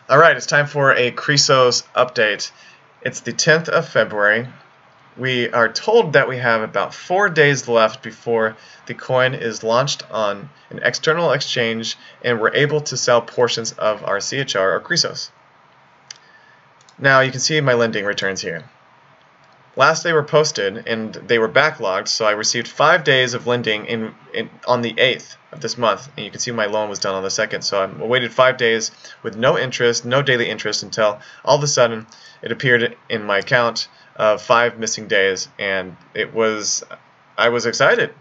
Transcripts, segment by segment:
Alright, it's time for a Chrysos update. It's the 10th of February. We are told that we have about 4 days left before the coin is launched on an external exchange and we're able to sell portions of our CHR or Chrysos. Now you can see my lending returns here. Last they were posted and they were backlogged, so I received 5 days of lending on the 8th of this month, and you can see my loan was done on the 2nd, so I waited 5 days with no interest, no daily interest, until all of a sudden it appeared in my account of 5 missing days, and I was excited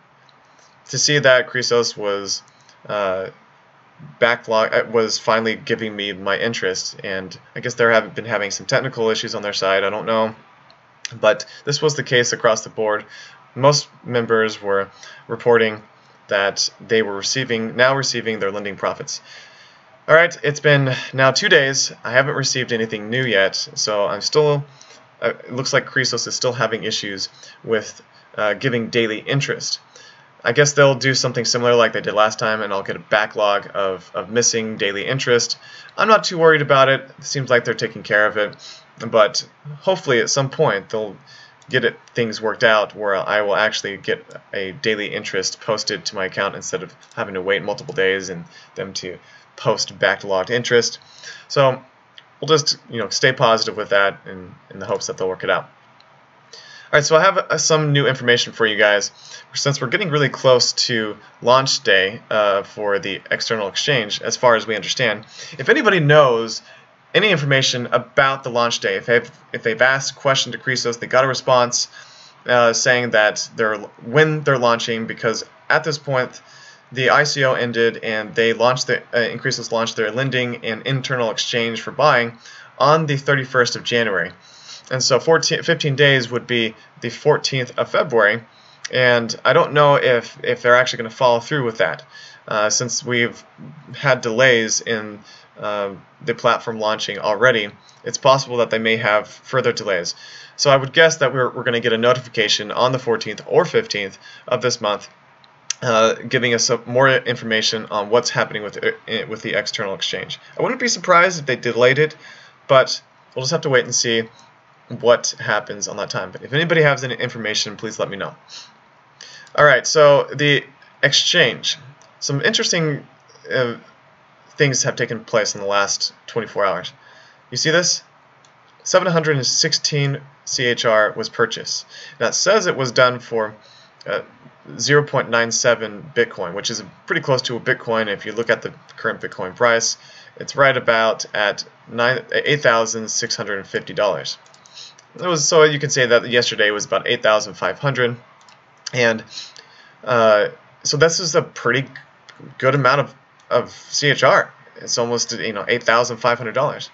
to see that Chrysos was was finally giving me my interest, and I guess they have been having some technical issues on their side, I don't know. But this was the case across the board. Most members were reporting that they were now receiving their lending profits. Alright, it's been now 2 days. I haven't received anything new yet, so I'm still, it looks like Chrysos is still having issues with giving daily interest. I guess they'll do something similar like they did last time, and I'll get a backlog of missing daily interest. I'm not too worried about it. It seems like they're taking care of it. But hopefully at some point they'll get things worked out where I will actually get a daily interest posted to my account instead of having to wait multiple days and them to post backlogged interest. So we'll just stay positive with that in the hopes that they'll work it out. Alright, so I have some new information for you guys. Since we're getting really close to launch day for the external exchange, as far as we understand, if anybody knows any information about the launch day, if they've asked a question to Chrysos, they got a response saying that when they're launching, because at this point the ICO ended and they launched Chrysos launched their lending and internal exchange for buying on the 31st of January, and so 15 days would be the 14th of February, and I don't know if they're actually going to follow through with that, since we've had delays in the platform launching already. It's possible that they may have further delays. So I would guess that we're going to get a notification on the 14th or 15th of this month giving us more information on what's happening with the external exchange. I wouldn't be surprised if they delayed it, but we'll just have to wait and see what happens on that time. But if anybody has any information, please let me know. Alright, so the exchange. Some interesting things have taken place in the last 24 hours. You see this? 716 CHR was purchased. Now it says it was done for 0.97 Bitcoin, which is pretty close to a Bitcoin. If you look at the current Bitcoin price, it's right about at $8,650. So you can say that yesterday was about 8,500, and so this is a pretty good amount of CHR. It's almost $8,500.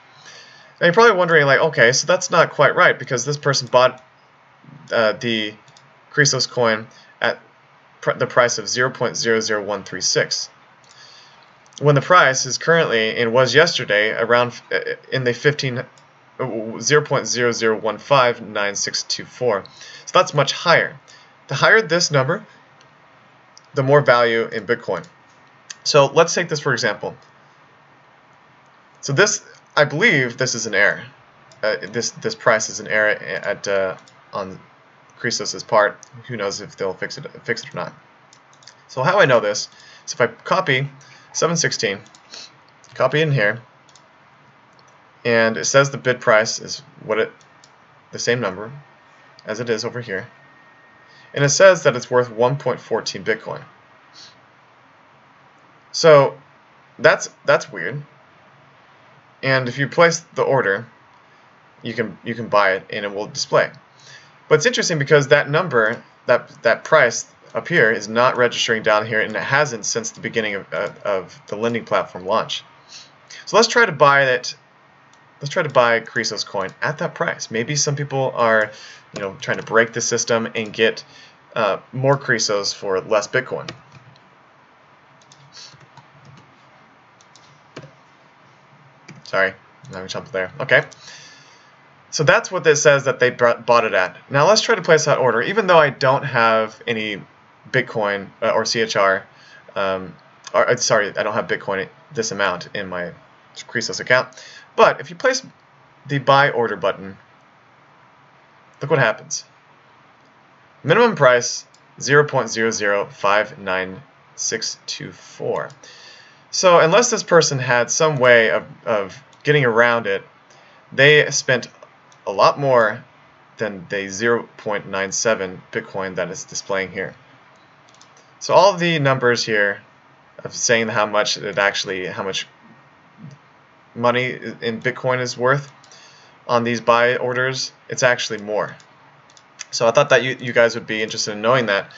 Now you're probably wondering, like, okay, so that's not quite right, because this person bought the Chrysos coin at the price of 0.00136, when the price is currently, and was yesterday, around in the 0.00159624. So that's much higher. The higher this number, the more value in Bitcoin. So let's take this for example. So this, I believe this is an error. This price is an error on Chrysos' part. Who knows if they'll fix it or not. So how I know this is if I copy 716, copy it in here, and it says the bid price is the same number as it is over here, and it says that it's worth 1.14 Bitcoin. So that's weird. And if you place the order, you can buy it and it will display. But it's interesting because that number, that price up here, is not registering down here, and it hasn't since the beginning of the lending platform launch. So let's try to buy it. Let's try to buy Chrysos coin at that price. Maybe some people are, trying to break the system and get more Chrysos for less Bitcoin. Sorry, I'm having trouble there. Okay. So that's what this says that they bought it at. Now let's try to place that order. Even though I don't have any Bitcoin or CHR, sorry, I don't have Bitcoin this amount in my Chrysos account. But if you place the buy order button, look what happens. Minimum price 0.0059624. So unless this person had some way of getting around it, they spent a lot more than the 0.97 Bitcoin that is displaying here. So all of the numbers here of saying how much money in Bitcoin is worth on these buy orders, it's actually more. So I thought that you guys would be interested in knowing that.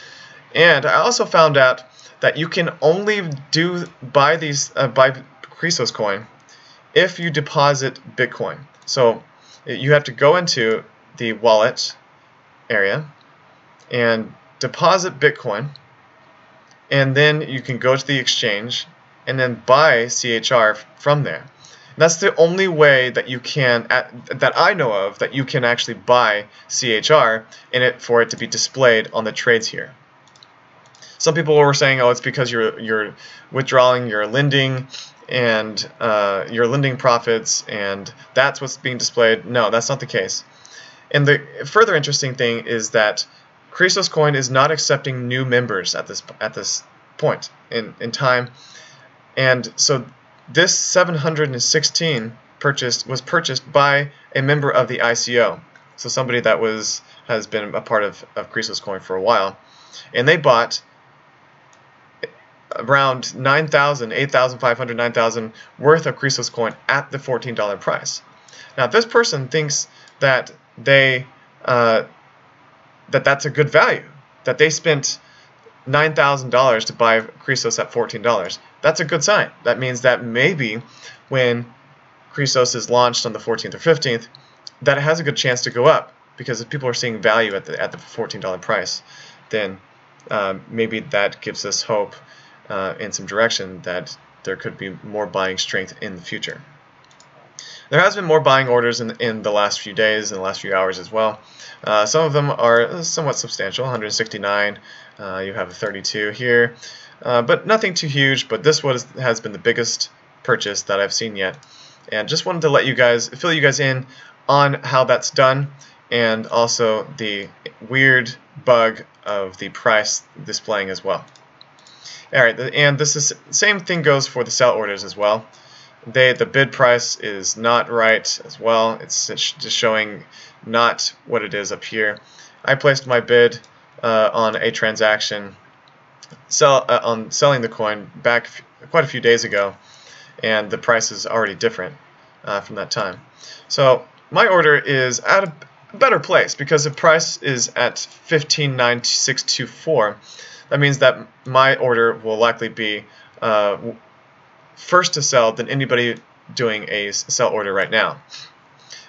And I also found out that you can only buy Chrysos coin if you deposit Bitcoin. So you have to go into the wallet area and deposit Bitcoin, and then you can go to the exchange and then buy CHR from there. That's the only way that you can, that I know of, that you can actually buy CHR for it to be displayed on the trades here. Some people were saying, oh, it's because you're withdrawing your lending and your lending profits, and that's what's being displayed. No, that's not the case. And the further interesting thing is that Chrysos coin is not accepting new members at this point in time, and so this 716 was purchased by a member of the ICO, so somebody that has been a part of Chrysos coin for a while, and they bought around 9,000, 8,500, 9,000 worth of Chrysos coin at the $14 price. Now, if this person thinks that that's a good value, that they spent $9,000 to buy Chrysos at $14, that's a good sign. That means that maybe when Chrysos is launched on the 14th or 15th, that it has a good chance to go up, because if people are seeing value at the $14 price, then maybe that gives us hope in some direction that there could be more buying strength in the future. There has been more buying orders in the last few days and the last few hours as well. Some of them are somewhat substantial, 169, you have a 32 here, but nothing too huge. But this has been the biggest purchase that I've seen yet, and just wanted to fill you guys in on how that's done, and also the weird bug of the price displaying as well. Alright, and same thing goes for the sell orders as well. The bid price is not right as well. It's just showing not what it is up here. I placed my bid on a transaction on selling the coin back quite a few days ago, and the price is already different from that time. So my order is at a better place, because the price is at 15,964. That means that my order will likely be first to sell than anybody doing a sell order right now.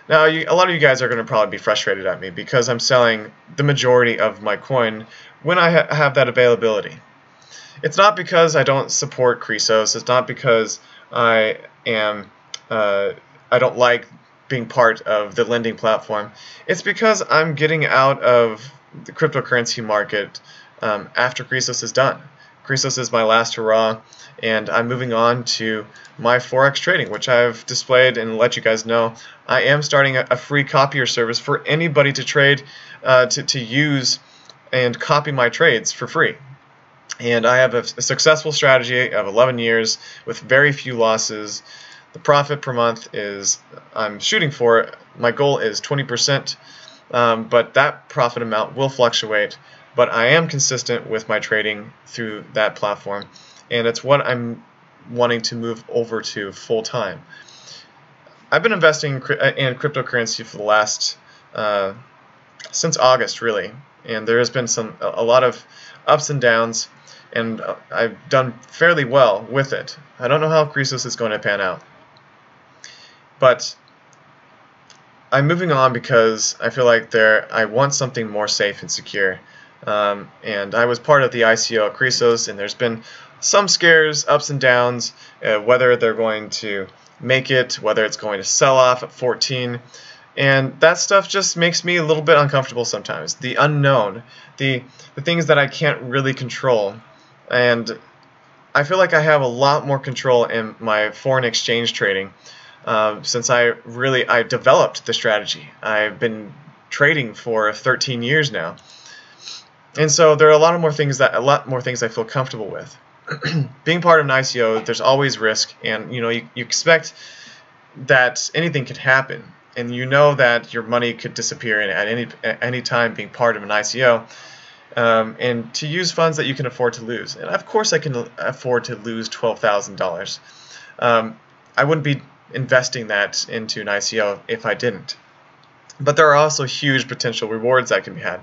Now, a lot of you guys are going to probably be frustrated at me because I'm selling the majority of my coin when I have that availability. It's not because I don't support Chrysos. It's not because I don't like being part of the lending platform. It's because I'm getting out of the cryptocurrency market after Chrysos is done. Chrysos is my last hurrah, and I'm moving on to my Forex trading, which I've displayed and let you guys know. I am starting a free copier service for anybody to trade, to use and copy my trades for free. And I have a successful strategy of 11 years with very few losses. The profit per month I'm shooting for, my goal is 20%, but that profit amount will fluctuate. But I am consistent with my trading through that platform, and it's what I'm wanting to move over to full time. I've been investing in cryptocurrency for the last since August, really, and there has been a lot of ups and downs, and I've done fairly well with it. I don't know how Chrysos is going to pan out, but I'm moving on because I feel like I want something more safe and secure. And I was part of the ICO at Chrysos, and there's been some scares, ups and downs, whether they're going to make it, whether it's going to sell off at 14, and that stuff just makes me a little bit uncomfortable sometimes. The unknown, the things that I can't really control, and I feel like I have a lot more control in my foreign exchange trading since I developed the strategy. I've been trading for 13 years now, and so there are a lot more things I feel comfortable with. Being part of an ICO, there's always risk, and you expect that anything could happen, and you know that your money could disappear at any time being part of an ICO. And to use funds that you can afford to lose. And of course I can afford to lose $12,000. I wouldn't be investing that into an ICO if I didn't. But there are also huge potential rewards that can be had.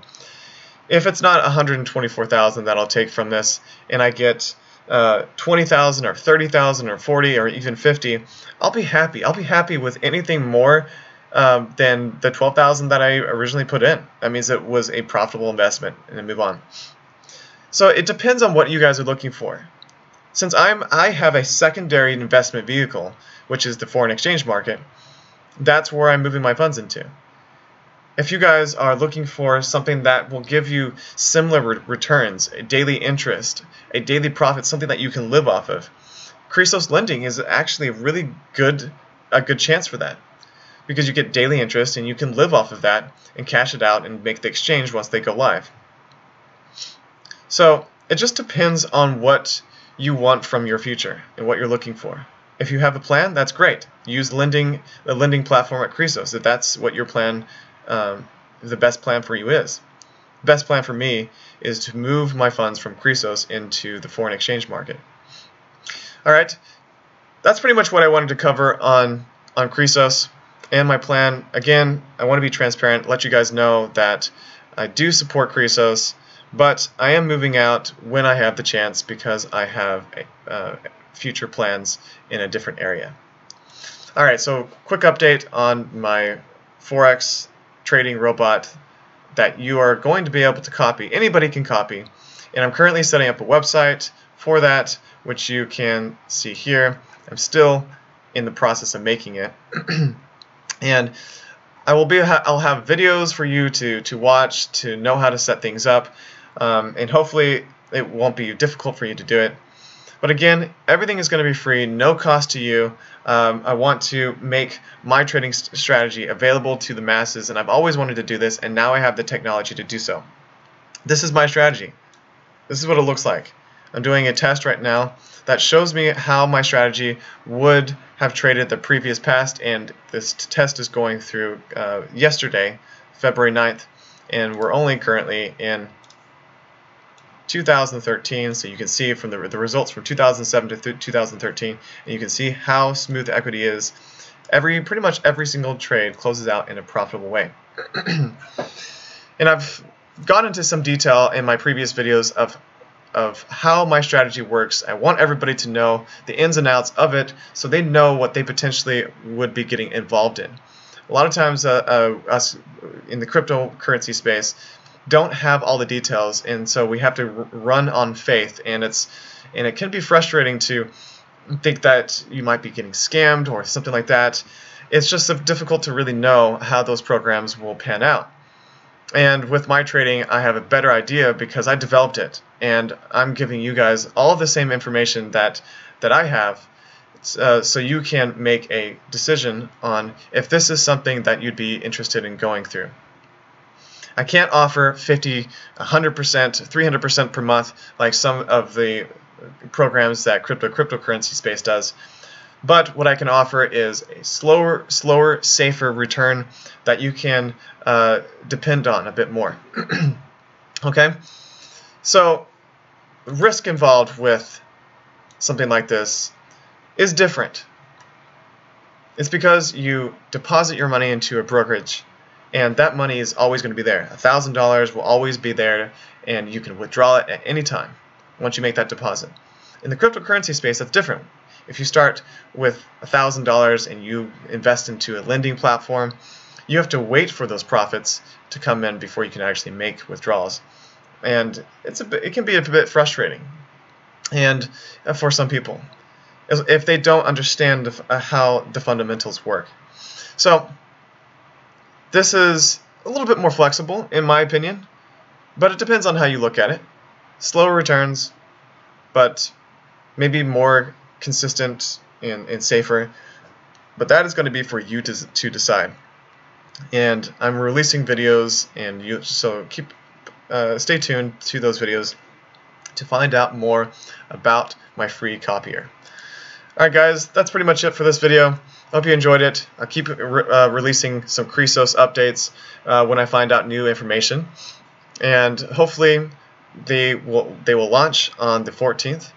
If it's not $124,000 that I'll take from this, and I get $20,000 or $30,000 or $40,000 or even $50,000, I'll be happy. I'll be happy with anything more than the $12,000 that I originally put in. That means it was a profitable investment, and then move on. So it depends on what you guys are looking for. Since I have a secondary investment vehicle, which is the foreign exchange market, that's where I'm moving my funds into. If you guys are looking for something that will give you similar returns, a daily interest, a daily profit, something that you can live off of, Chrysos lending is actually a good chance for that, because you get daily interest and you can live off of that and cash it out and make the exchange once they go live. So it just depends on what you want from your future and what you're looking for. If you have a plan, that's great. Use the lending platform at Chrysos if that's what your plan, the best plan for you is. The best plan for me is to move my funds from Chrysos into the foreign exchange market. Alright, that's pretty much what I wanted to cover on Chrysos and my plan. Again, I want to be transparent, let you guys know that I do support Chrysos, but I am moving out when I have the chance because I have future plans in a different area. Alright, so quick update on my Forex trading robot that you are going to be able to copy. Anybody can copy, and I'm currently setting up a website for that, which you can see here. I'm still in the process of making it. And I'll have videos for you to watch, to know how to set things up, and hopefully it won't be difficult for you to do it. But again, everything is going to be free, no cost to you. I want to make my trading strategy available to the masses, and I've always wanted to do this, and now I have the technology to do so. This is my strategy. This is what it looks like. I'm doing a test right now that shows me how my strategy would have traded the previous past, and this test is going through yesterday, February 9th, and we're only currently in 2013, so you can see from the results from 2007 to 2013, and you can see how smooth the equity is. Pretty much every single trade closes out in a profitable way. And I've gone into some detail in my previous videos of how my strategy works. I want everybody to know the ins and outs of it so they know what they potentially would be getting involved in. A lot of times us in the cryptocurrency space don't have all the details, and so we have to run on faith, and it can be frustrating to think that you might be getting scammed or something like that. It's just difficult to really know how those programs will pan out. And with my trading, I have a better idea because I developed it, and I'm giving you guys all the same information that I have, so you can make a decision on if this is something that you'd be interested in going through. I can't offer 50%, 100%, 300% per month like some of the programs that cryptocurrency space does. But what I can offer is a slower, safer return that you can depend on a bit more. Okay? So risk involved with something like this is different. It's because you deposit your money into a brokerage, and that money is always going to be there. $1,000 will always be there, and you can withdraw it at any time once you make that deposit. In the cryptocurrency space, that's different. If you start with $1,000 and you invest into a lending platform, you have to wait for those profits to come in before you can actually make withdrawals. And it can be a bit frustrating, and for some people, if they don't understand how the fundamentals work. So this is a little bit more flexible, in my opinion, but it depends on how you look at it. Slower returns, but maybe more consistent and safer, but that is going to be for you to decide. And I'm releasing videos, and so stay tuned to those videos to find out more about my free copier. Alright guys, that's pretty much it for this video. I hope you enjoyed it. I'll keep releasing some Chrysos updates when I find out new information, and hopefully they will launch on the 14th.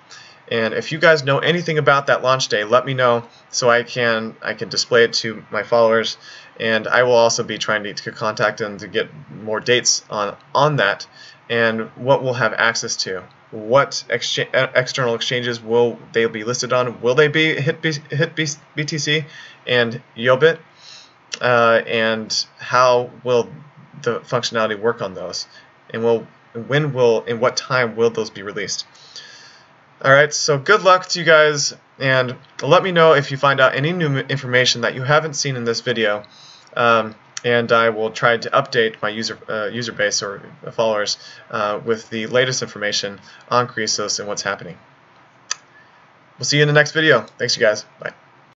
And if you guys know anything about that launch day, let me know so I can display it to my followers, and I will also be trying to contact them to get more dates on that and what we'll have access to. What external exchanges will they be listed on? Will they be HitBTC and Yobit? And how will the functionality work on those? And in what time will those be released? Alright, so good luck to you guys, and let me know if you find out any new information that you haven't seen in this video, and I will try to update my user base or followers with the latest information on Chrysos and what's happening. We'll see you in the next video. Thanks you guys. Bye.